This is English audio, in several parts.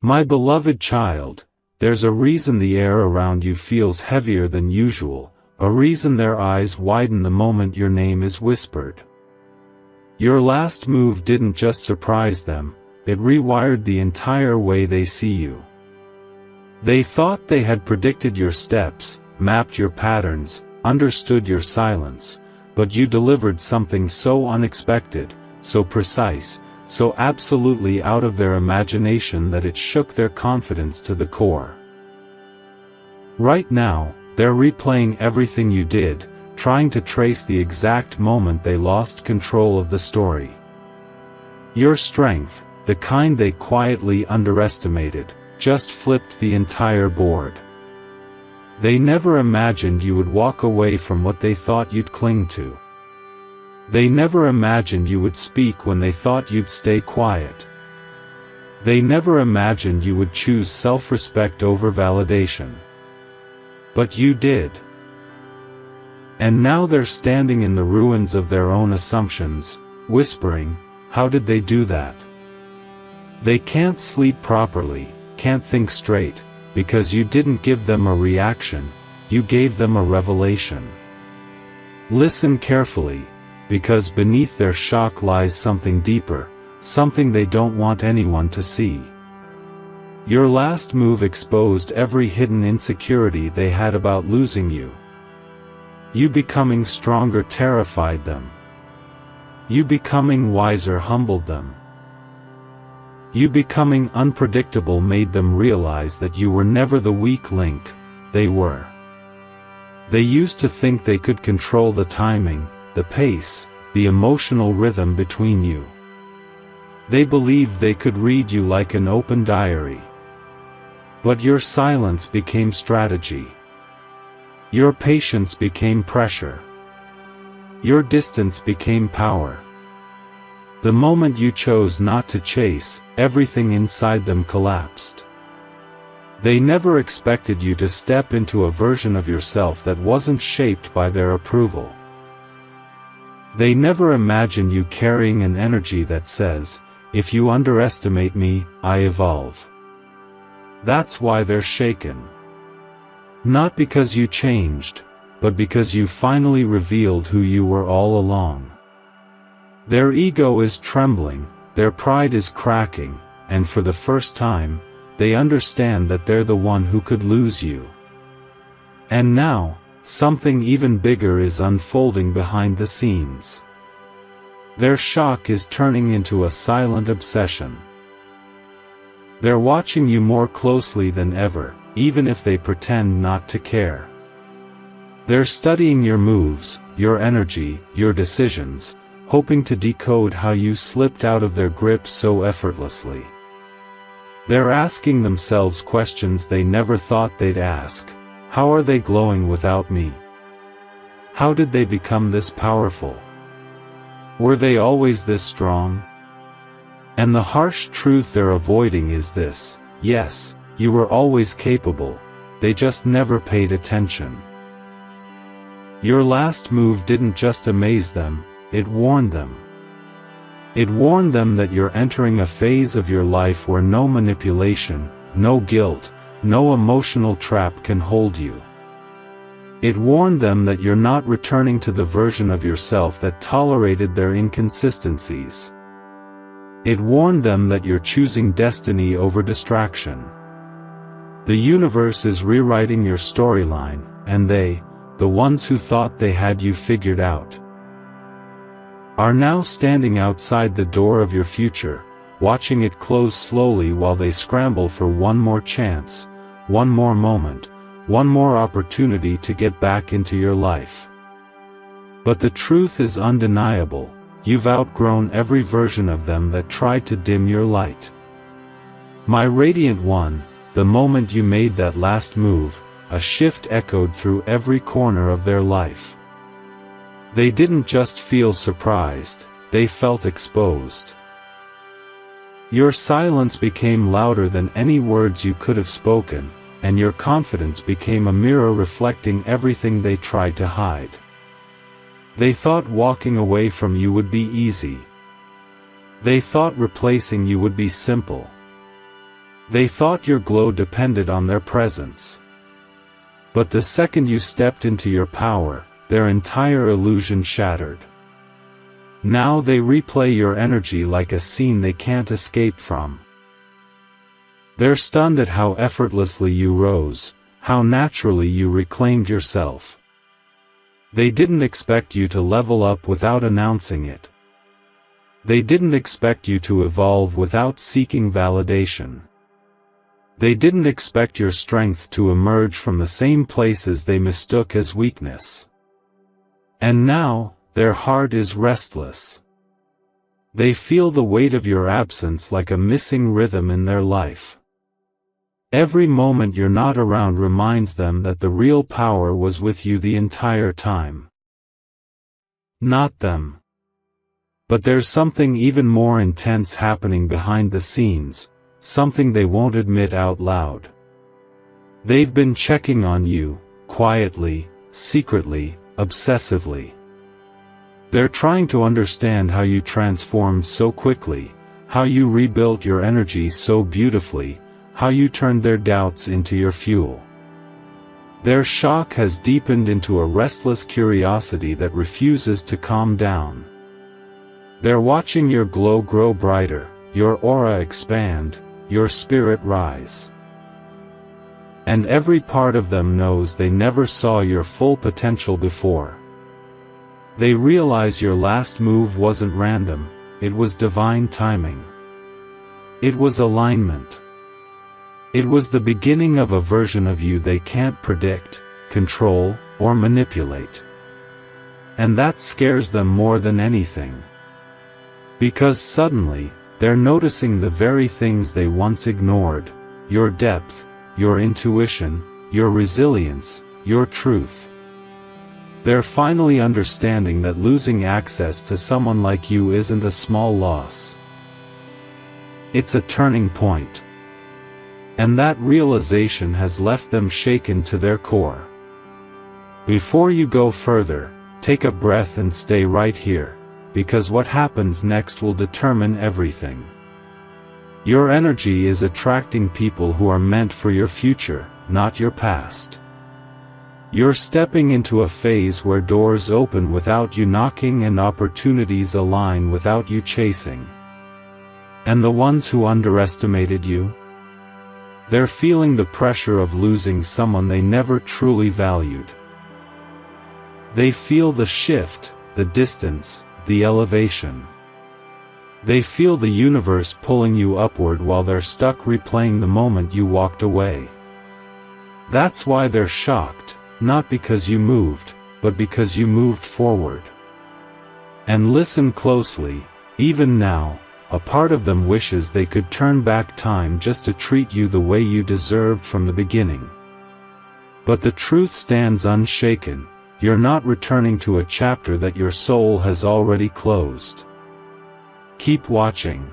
My beloved child, there's a reason the air around you feels heavier than usual, a reason their eyes widen the moment your name is whispered. Your last move didn't just surprise them, it rewired the entire way they see you. They thought they had predicted your steps, mapped your patterns, understood your silence, but you delivered something so unexpected, so precise, so absolutely out of their imagination that it shook their confidence to the core. Right now, they're replaying everything you did, trying to trace the exact moment they lost control of the story. Your strength, the kind they quietly underestimated, just flipped the entire board. They never imagined you would walk away from what they thought you'd cling to. They never imagined you would speak when they thought you'd stay quiet. They never imagined you would choose self-respect over validation. But you did. And now they're standing in the ruins of their own assumptions, whispering, "How did they do that?" They can't sleep properly, can't think straight, because you didn't give them a reaction, you gave them a revelation. Listen carefully, because beneath their shock lies something deeper, something they don't want anyone to see. Your last move exposed every hidden insecurity they had about losing you. You becoming stronger terrified them. You becoming wiser humbled them. You becoming unpredictable made them realize that you were never the weak link, they were. They used to think they could control the timing, the pace, the emotional rhythm between you. They believed they could read you like an open diary. But your silence became strategy. Your patience became pressure. Your distance became power. The moment you chose not to chase, everything inside them collapsed. They never expected you to step into a version of yourself that wasn't shaped by their approval. They never imagined you carrying an energy that says, "If you underestimate me, I evolve." That's why they're shaken. Not because you changed, but because you finally revealed who you were all along. Their ego is trembling, their pride is cracking, and for the first time, they understand that they're the one who could lose you. And now, something even bigger is unfolding behind the scenes. Their shock is turning into a silent obsession. They're watching you more closely than ever, even if they pretend not to care. They're studying your moves, your energy, your decisions, hoping to decode how you slipped out of their grip so effortlessly. They're asking themselves questions they never thought they'd ask. How are they glowing without me? How did they become this powerful? Were they always this strong? And the harsh truth they're avoiding is this: yes, you were always capable, they just never paid attention. Your last move didn't just amaze them, it warned them. It warned them that you're entering a phase of your life where no manipulation, no guilt, no emotional trap can hold you. It warned them that you're not returning to the version of yourself that tolerated their inconsistencies. It warned them that you're choosing destiny over distraction. The universe is rewriting your storyline, and they, the ones who thought they had you figured out, are now standing outside the door of your future, watching it close slowly while they scramble for one more chance, one more moment, one more opportunity to get back into your life. But the truth is undeniable: you've outgrown every version of them that tried to dim your light. My radiant one, the moment you made that last move, a shift echoed through every corner of their life. They didn't just feel surprised, they felt exposed. Your silence became louder than any words you could have spoken, and your confidence became a mirror reflecting everything they tried to hide. They thought walking away from you would be easy. They thought replacing you would be simple. They thought your glow depended on their presence. But the second you stepped into your power, their entire illusion shattered. Now they replay your energy like a scene they can't escape from. They're stunned at how effortlessly you rose, how naturally you reclaimed yourself. They didn't expect you to level up without announcing it. They didn't expect you to evolve without seeking validation. They didn't expect your strength to emerge from the same places they mistook as weakness. And now, their heart is restless. They feel the weight of your absence like a missing rhythm in their life. Every moment you're not around reminds them that the real power was with you the entire time. Not them. But there's something even more intense happening behind the scenes, something they won't admit out loud. They've been checking on you, quietly, secretly, obsessively. They're trying to understand how you transformed so quickly, how you rebuilt your energy so beautifully, how you turned their doubts into your fuel. Their shock has deepened into a restless curiosity that refuses to calm down. They're watching your glow grow brighter, your aura expand, your spirit rise. And every part of them knows they never saw your full potential before. They realize your last move wasn't random, it was divine timing. It was alignment. It was the beginning of a version of you they can't predict, control, or manipulate. And that scares them more than anything. Because suddenly, they're noticing the very things they once ignored: your depth, your intuition, your resilience, your truth. They're finally understanding that losing access to someone like you isn't a small loss. It's a turning point. And that realization has left them shaken to their core. Before you go further, take a breath and stay right here, because what happens next will determine everything. Your energy is attracting people who are meant for your future, not your past. You're stepping into a phase where doors open without you knocking and opportunities align without you chasing. And the ones who underestimated you? They're feeling the pressure of losing someone they never truly valued. They feel the shift, the distance, the elevation. They feel the universe pulling you upward while they're stuck replaying the moment you walked away. That's why they're shocked, not because you moved, but because you moved forward. And listen closely, even now, a part of them wishes they could turn back time just to treat you the way you deserved from the beginning. But the truth stands unshaken: you're not returning to a chapter that your soul has already closed. Keep watching.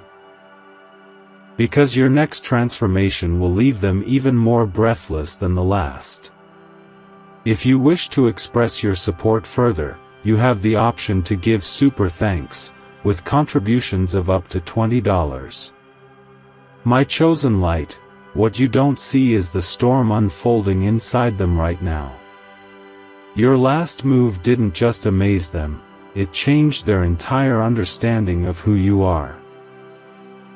Because your next transformation will leave them even more breathless than the last. If you wish to express your support further, you have the option to give super thanks, with contributions of up to $20. My chosen light, what you don't see is the storm unfolding inside them right now. Your last move didn't just amaze them, it changed their entire understanding of who you are.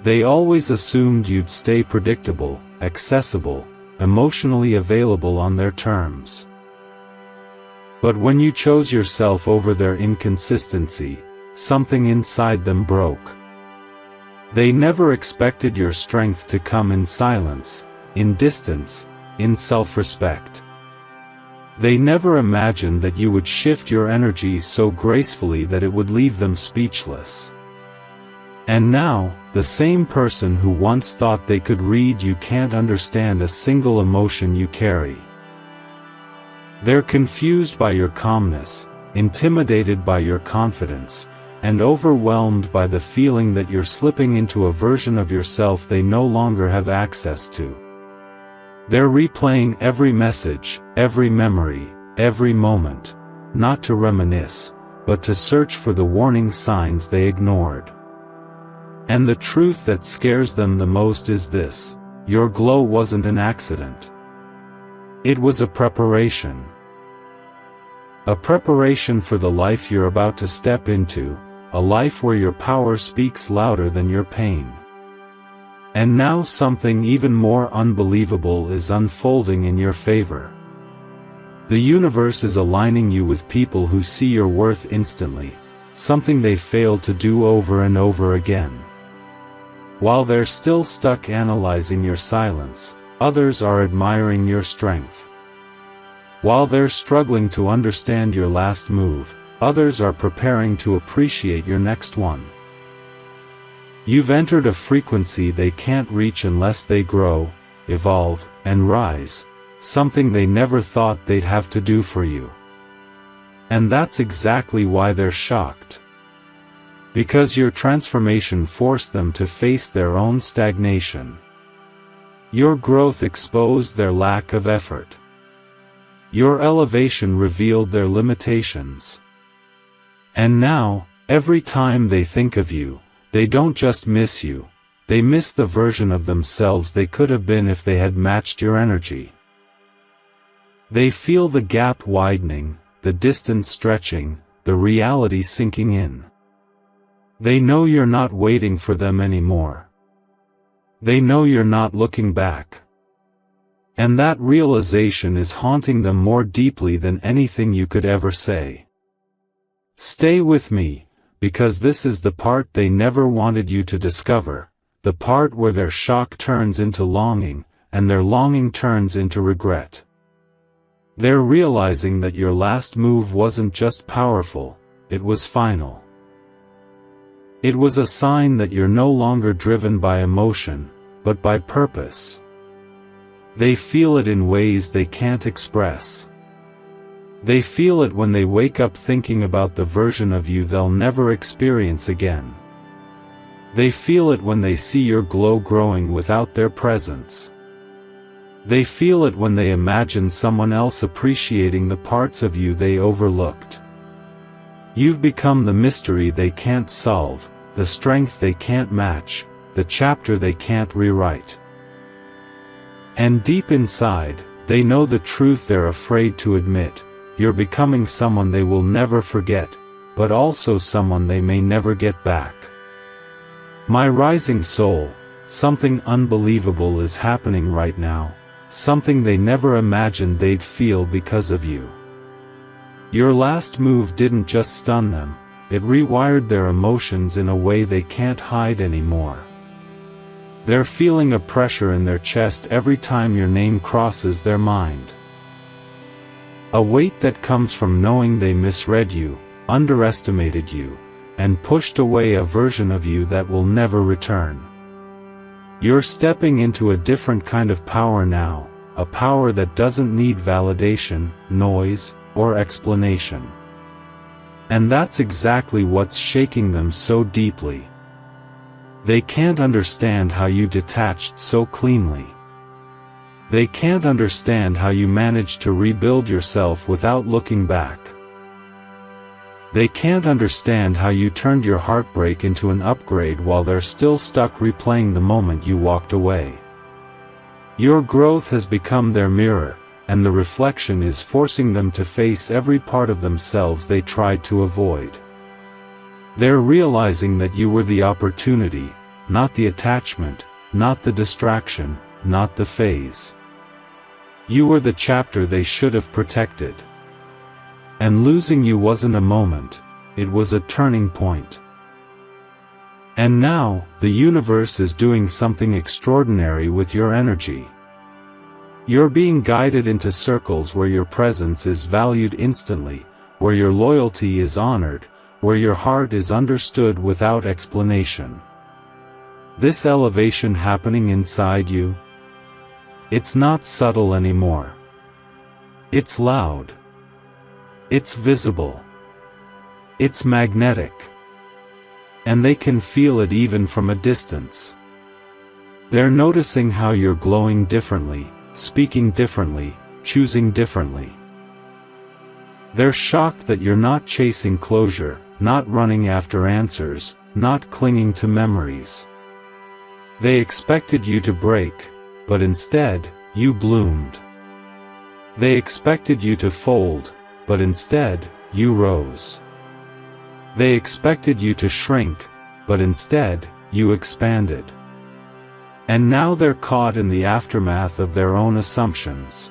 They always assumed you'd stay predictable, accessible, emotionally available on their terms. But when you chose yourself over their inconsistency, something inside them broke. They never expected your strength to come in silence, in distance, in self-respect. They never imagined that you would shift your energy so gracefully that it would leave them speechless. And now, the same person who once thought they could read you can't understand a single emotion you carry. They're confused by your calmness, intimidated by your confidence, and overwhelmed by the feeling that you're slipping into a version of yourself they no longer have access to. They're replaying every message, every memory, every moment, not to reminisce, but to search for the warning signs they ignored. And the truth that scares them the most is this: your glow wasn't an accident. It was a preparation. A preparation for the life you're about to step into, a life where your power speaks louder than your pain. And now something even more unbelievable is unfolding in your favor. The universe is aligning you with people who see your worth instantly, something they failed to do over and over again. While they're still stuck analyzing your silence, others are admiring your strength. While they're struggling to understand your last move, others are preparing to appreciate your next one. You've entered a frequency they can't reach unless they grow, evolve, and rise, something they never thought they'd have to do for you. And that's exactly why they're shocked. Because your transformation forced them to face their own stagnation. Your growth exposed their lack of effort. Your elevation revealed their limitations. And now, every time they think of you, they don't just miss you, they miss the version of themselves they could have been if they had matched your energy. They feel the gap widening, the distance stretching, the reality sinking in. They know you're not waiting for them anymore. They know you're not looking back. And that realization is haunting them more deeply than anything you could ever say. Stay with me, because this is the part they never wanted you to discover, the part where their shock turns into longing, and their longing turns into regret. They're realizing that your last move wasn't just powerful, it was final. It was a sign that you're no longer driven by emotion, but by purpose. They feel it in ways they can't express. They feel it when they wake up thinking about the version of you they'll never experience again. They feel it when they see your glow growing without their presence. They feel it when they imagine someone else appreciating the parts of you they overlooked. You've become the mystery they can't solve, the strength they can't match, the chapter they can't rewrite. And deep inside, they know the truth they're afraid to admit. You're becoming someone they will never forget, but also someone they may never get back. My rising soul, something unbelievable is happening right now, something they never imagined they'd feel because of you. Your last move didn't just stun them, it rewired their emotions in a way they can't hide anymore. They're feeling a pressure in their chest every time your name crosses their mind. A weight that comes from knowing they misread you, underestimated you, and pushed away a version of you that will never return. You're stepping into a different kind of power now, a power that doesn't need validation, noise, or explanation. And that's exactly what's shaking them so deeply. They can't understand how you detached so cleanly. They can't understand how you managed to rebuild yourself without looking back. They can't understand how you turned your heartbreak into an upgrade while they're still stuck replaying the moment you walked away. Your growth has become their mirror, and the reflection is forcing them to face every part of themselves they tried to avoid. They're realizing that you were the opportunity, not the attachment, not the distraction, not the phase. You were the chapter they should have protected. And losing you wasn't a moment, it was a turning point. And now, the universe is doing something extraordinary with your energy. You're being guided into circles where your presence is valued instantly, where your loyalty is honored, where your heart is understood without explanation. This elevation happening inside you, it's not subtle anymore. It's loud. It's visible. It's magnetic. And they can feel it even from a distance. They're noticing how you're glowing differently, speaking differently, choosing differently. They're shocked that you're not chasing closure, not running after answers, not clinging to memories. They expected you to break, but instead, you bloomed. They expected you to fold, but instead, you rose. They expected you to shrink, but instead, you expanded. And now they're caught in the aftermath of their own assumptions.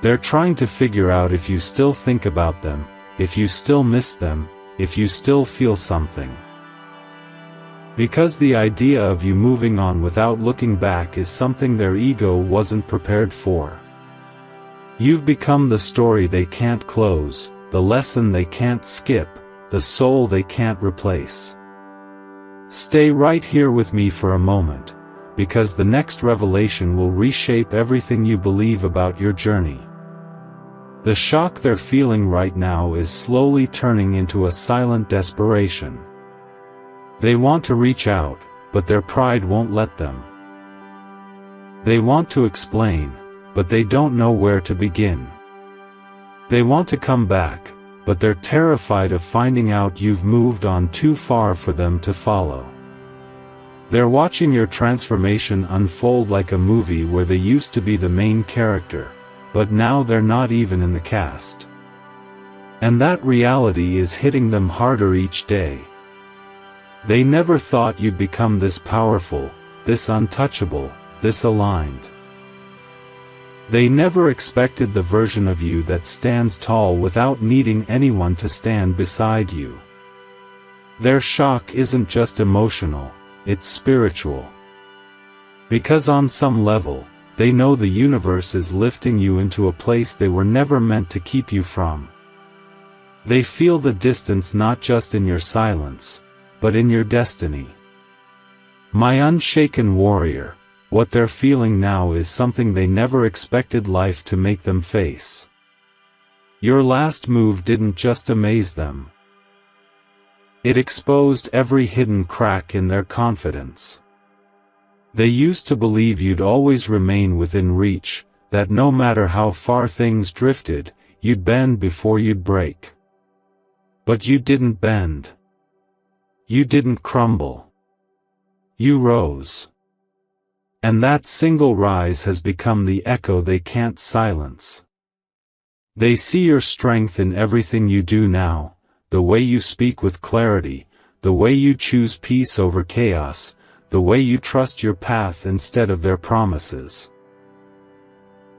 They're trying to figure out if you still think about them, if you still miss them, if you still feel something. Because the idea of you moving on without looking back is something their ego wasn't prepared for. You've become the story they can't close, the lesson they can't skip, the soul they can't replace. Stay right here with me for a moment, because the next revelation will reshape everything you believe about your journey. The shock they're feeling right now is slowly turning into a silent desperation. They want to reach out, but their pride won't let them. They want to explain, but they don't know where to begin. They want to come back, but they're terrified of finding out you've moved on too far for them to follow. They're watching your transformation unfold like a movie where they used to be the main character, but now they're not even in the cast. And that reality is hitting them harder each day. They never thought you'd become this powerful, this untouchable, this aligned. They never expected the version of you that stands tall without needing anyone to stand beside you. Their shock isn't just emotional, it's spiritual. Because on some level, they know the universe is lifting you into a place they were never meant to keep you from. They feel the distance not just in your silence, but in your destiny. My unshaken warrior, what they're feeling now is something they never expected life to make them face. Your last move didn't just amaze them. It exposed every hidden crack in their confidence. They used to believe you'd always remain within reach, that no matter how far things drifted, you'd bend before you'd break. But you didn't bend. You didn't crumble. You rose. And that single rise has become the echo they can't silence. They see your strength in everything you do now, the way you speak with clarity, the way you choose peace over chaos, the way you trust your path instead of their promises.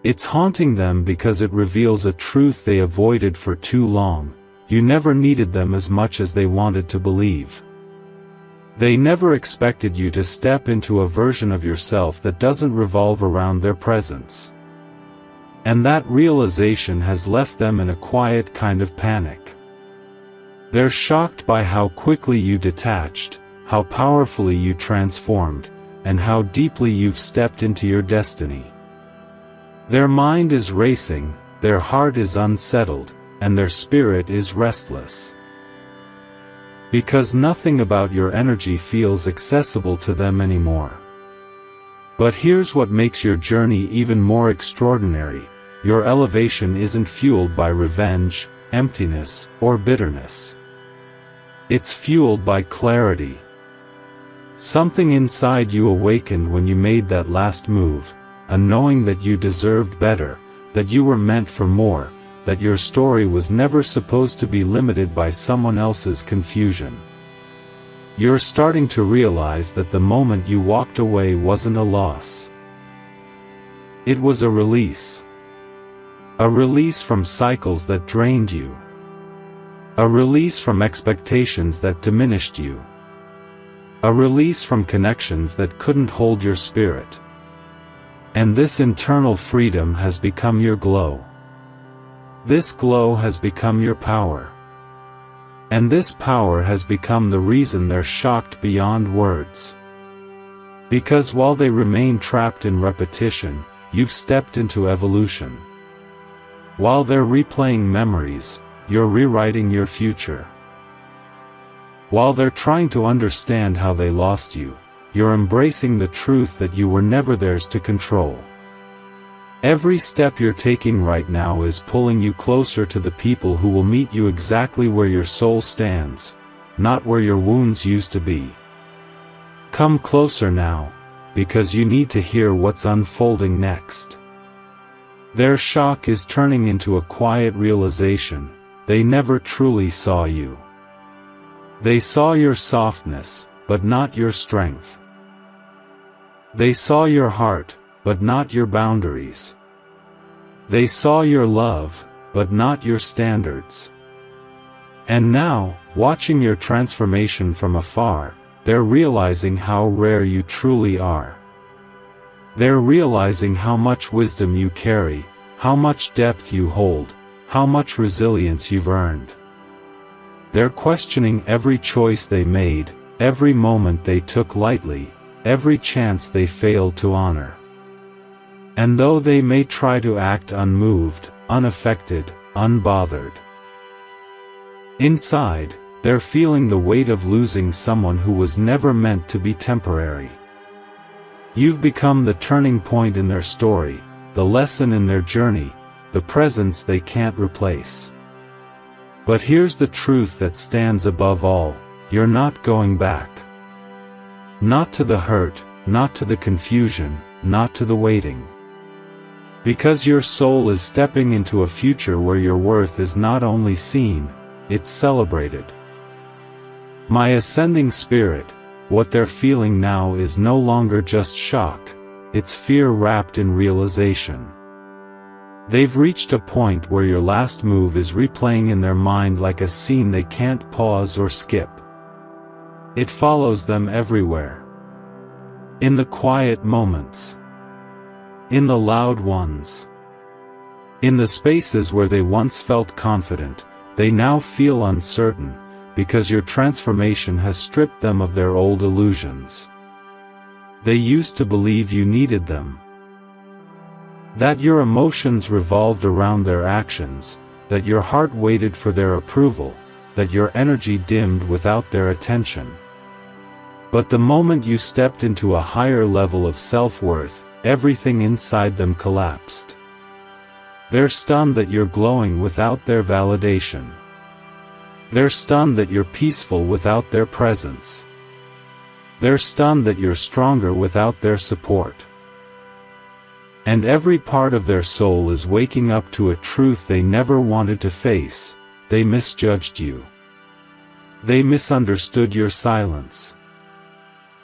It's haunting them because it reveals a truth they avoided for too long: you never needed them as much as they wanted to believe. They never expected you to step into a version of yourself that doesn't revolve around their presence. And that realization has left them in a quiet kind of panic. They're shocked by how quickly you detached, how powerfully you transformed, and how deeply you've stepped into your destiny. Their mind is racing, their heart is unsettled, and their spirit is restless. Because nothing about your energy feels accessible to them anymore. But here's what makes your journey even more extraordinary: your elevation isn't fueled by revenge, emptiness, or bitterness. It's fueled by clarity. Something inside you awakened when you made that last move, a knowing that you deserved better, that you were meant for more, that your story was never supposed to be limited by someone else's confusion. You're starting to realize that the moment you walked away wasn't a loss. It was a release. A release from cycles that drained you. A release from expectations that diminished you. A release from connections that couldn't hold your spirit. And this internal freedom has become your glow. This glow has become your power. And this power has become the reason they're shocked beyond words. Because while they remain trapped in repetition, you've stepped into evolution. While they're replaying memories, you're rewriting your future. While they're trying to understand how they lost you, you're embracing the truth that you were never theirs to control. Every step you're taking right now is pulling you closer to the people who will meet you exactly where your soul stands, not where your wounds used to be. Come closer now, because you need to hear what's unfolding next. Their shock is turning into a quiet realization: they never truly saw you. They saw your softness, but not your strength. They saw your heart, but not your boundaries. They saw your love, but not your standards. And now, watching your transformation from afar, they're realizing how rare you truly are. They're realizing how much wisdom you carry, how much depth you hold, how much resilience you've earned. They're questioning every choice they made, every moment they took lightly, every chance they failed to honor. And though they may try to act unmoved, unaffected, unbothered, inside, they're feeling the weight of losing someone who was never meant to be temporary. You've become the turning point in their story, the lesson in their journey, the presence they can't replace. But here's the truth that stands above all: you're not going back. Not to the hurt, not to the confusion, not to the waiting. Because your soul is stepping into a future where your worth is not only seen, it's celebrated. My ascending spirit, what they're feeling now is no longer just shock, it's fear wrapped in realization. They've reached a point where your last move is replaying in their mind like a scene they can't pause or skip. It follows them everywhere. In the quiet moments. In the loud ones. In the spaces where they once felt confident, they now feel uncertain, because your transformation has stripped them of their old illusions. They used to believe you needed them. That your emotions revolved around their actions, that your heart waited for their approval, that your energy dimmed without their attention. But the moment you stepped into a higher level of self-worth, everything inside them collapsed. They're stunned that you're glowing without their validation. They're stunned that you're peaceful without their presence. They're stunned that you're stronger without their support. And every part of their soul is waking up to a truth they never wanted to face: they misjudged you. They misunderstood your silence.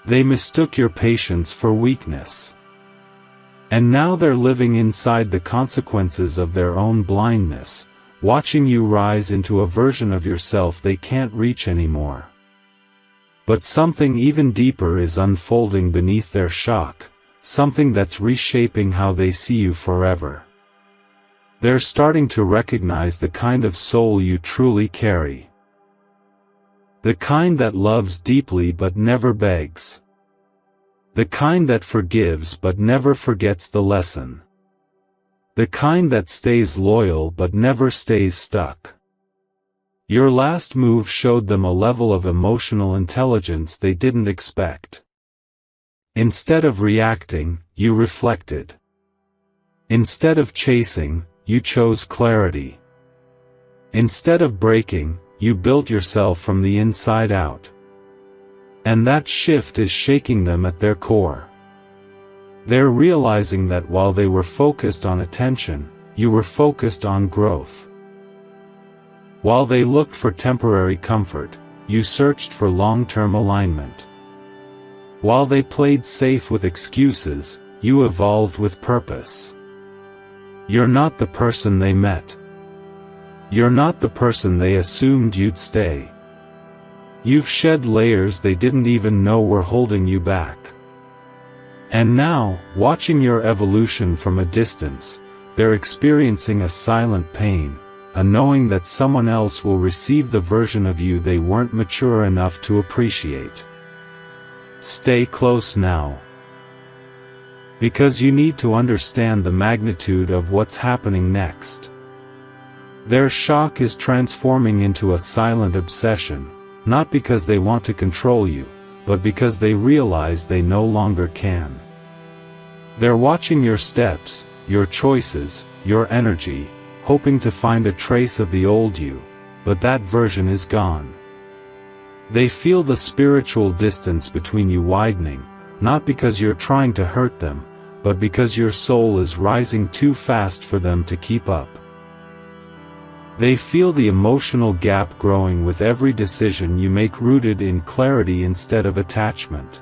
They mistook your patience for weakness. And now they're living inside the consequences of their own blindness, watching you rise into a version of yourself they can't reach anymore. But something even deeper is unfolding beneath their shock, something that's reshaping how they see you forever. They're starting to recognize the kind of soul you truly carry. The kind that loves deeply but never begs. The kind that forgives but never forgets the lesson. The kind that stays loyal but never stays stuck. Your last move showed them a level of emotional intelligence they didn't expect. Instead of reacting, you reflected. Instead of chasing, you chose clarity. Instead of breaking, you built yourself from the inside out. And that shift is shaking them at their core. They're realizing that while they were focused on attention, you were focused on growth. While they looked for temporary comfort, you searched for long-term alignment. While they played safe with excuses, you evolved with purpose. You're not the person they met. You're not the person they assumed you'd stay. You've shed layers they didn't even know were holding you back. And now, watching your evolution from a distance, they're experiencing a silent pain, a knowing that someone else will receive the version of you they weren't mature enough to appreciate. Stay close now. Because you need to understand the magnitude of what's happening next. Their shock is transforming into a silent obsession, not because they want to control you, but because they realize they no longer can. They're watching your steps, your choices, your energy, hoping to find a trace of the old you, but that version is gone. They feel the spiritual distance between you widening, not because you're trying to hurt them, but because your soul is rising too fast for them to keep up. They feel the emotional gap growing with every decision you make, rooted in clarity instead of attachment.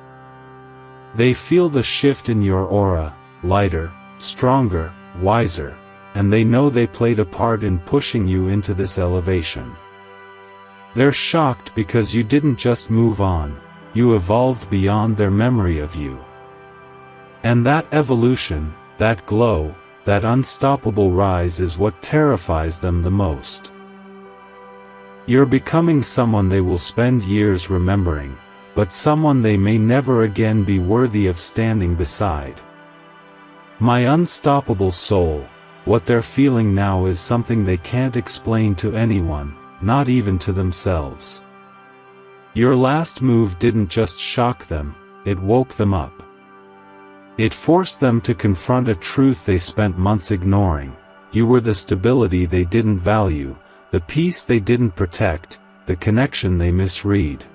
They feel the shift in your aura, lighter, stronger, wiser, and they know they played a part in pushing you into this elevation. They're shocked because you didn't just move on, you evolved beyond their memory of you. And that evolution, that glow, that unstoppable rise is what terrifies them the most. You're becoming someone they will spend years remembering, but someone they may never again be worthy of standing beside. My unstoppable soul, what they're feeling now is something they can't explain to anyone, not even to themselves. Your last move didn't just shock them, it woke them up. It forced them to confront a truth they spent months ignoring. You were the stability they didn't value, the peace they didn't protect, the connection they misread.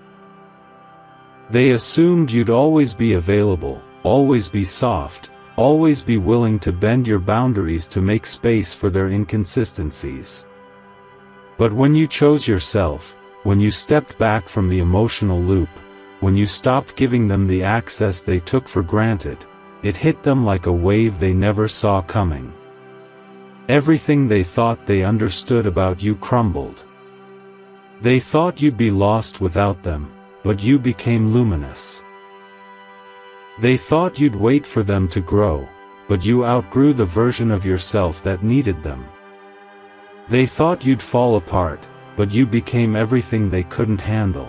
They assumed you'd always be available, always be soft, always be willing to bend your boundaries to make space for their inconsistencies. But when you chose yourself, when you stepped back from the emotional loop, when you stopped giving them the access they took for granted, it hit them like a wave they never saw coming. Everything they thought they understood about you crumbled. They thought you'd be lost without them, but you became luminous. They thought you'd wait for them to grow, but you outgrew the version of yourself that needed them. They thought you'd fall apart, but you became everything they couldn't handle.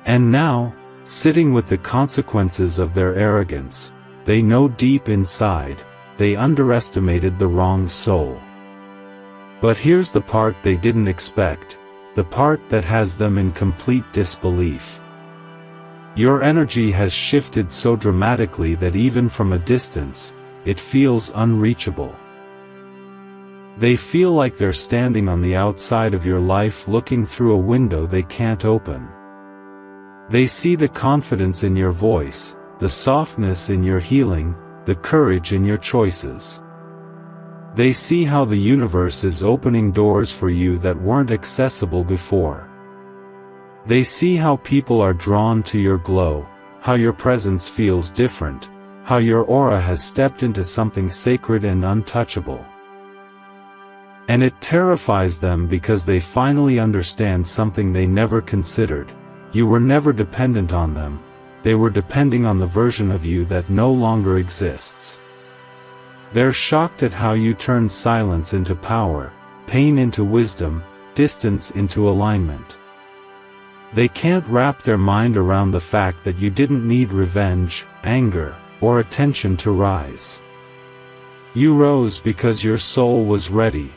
And now, sitting with the consequences of their arrogance, they know deep inside, they underestimated the wrong soul. But here's the part they didn't expect, the part that has them in complete disbelief. Your energy has shifted so dramatically that even from a distance, it feels unreachable. They feel like they're standing on the outside of your life looking through a window they can't open. They see the confidence in your voice, the softness in your healing, the courage in your choices. They see how the universe is opening doors for you that weren't accessible before. They see how people are drawn to your glow, how your presence feels different, how your aura has stepped into something sacred and untouchable. And it terrifies them because they finally understand something they never considered. You were never dependent on them. They were depending on the version of you that no longer exists. They're shocked at how you turned silence into power, pain into wisdom, distance into alignment. They can't wrap their mind around the fact that you didn't need revenge, anger, or attention to rise. You rose because your soul was ready.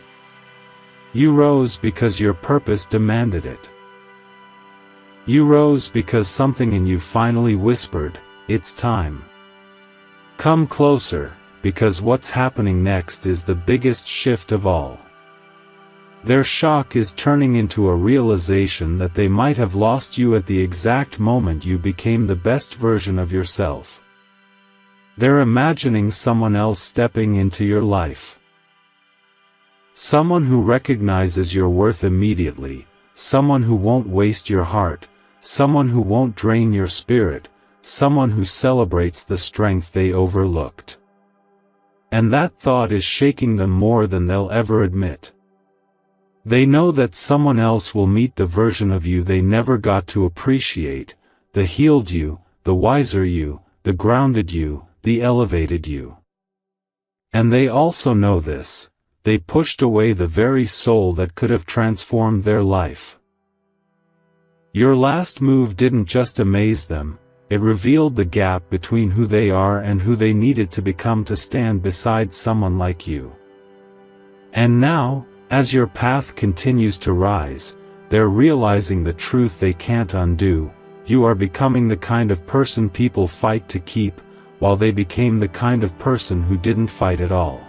You rose because your purpose demanded it. You rose because something in you finally whispered, "It's time. Come closer," because what's happening next is the biggest shift of all. Their shock is turning into a realization that they might have lost you at the exact moment you became the best version of yourself. They're imagining someone else stepping into your life. Someone who recognizes your worth immediately, someone who won't waste your heart, someone who won't drain your spirit, someone who celebrates the strength they overlooked. And that thought is shaking them more than they'll ever admit. They know that someone else will meet the version of you they never got to appreciate, the healed you, the wiser you, the grounded you, the elevated you. And they also know this, they pushed away the very soul that could have transformed their life. Your last move didn't just amaze them, it revealed the gap between who they are and who they needed to become to stand beside someone like you. And now, as your path continues to rise, they're realizing the truth they can't undo. You are becoming the kind of person people fight to keep, while they became the kind of person who didn't fight at all.